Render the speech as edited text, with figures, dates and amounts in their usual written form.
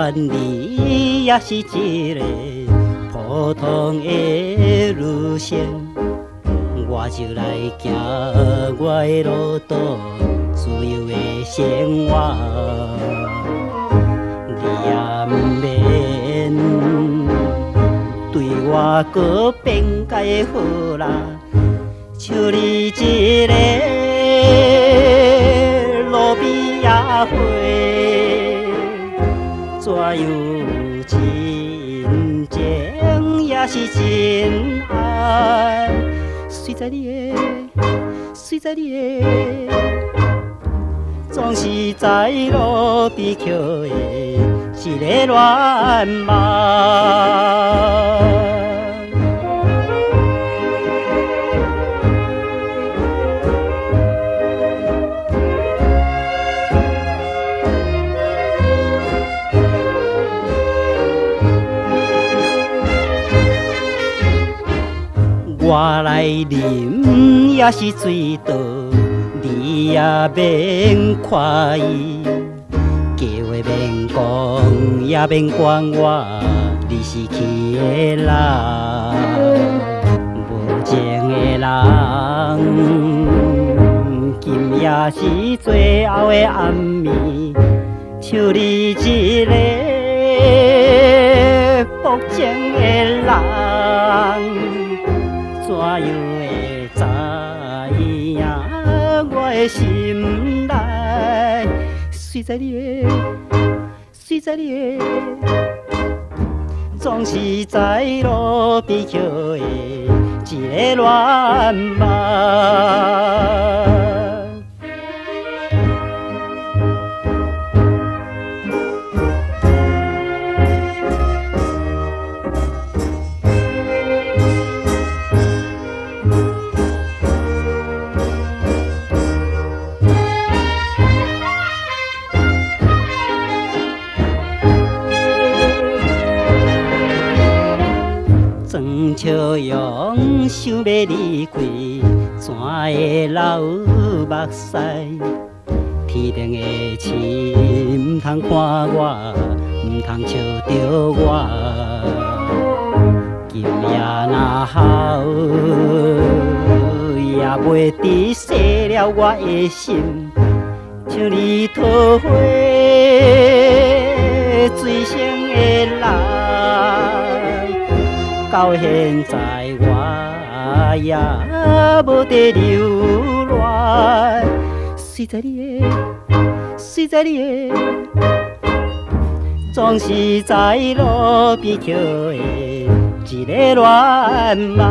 愿你也是一个普通的女性，我就来行我的路途，自由的生活。你也不免对我搁变解好啦，像你一个路边野花，怎样真情也是真爱，随在你的，总是在路边捡的一个恋梦。我来啉也是水倒，你也免看伊，叫话免讲，也免管我，你是去的人，无情的人，今夜是最后的暗暝，像你一个薄情的人。怎样会知影我的心内？随在你的，总是在路边捡的一个恋梦。庄笑容想要离开，怎会流目屎？天顶的星，唔通看我，唔通笑着我。今夜若好，也袂知洗了我的心，像你桃花水性的人。到现在我也无地留恋，随在你的，总是在路边捡的一个恋梦。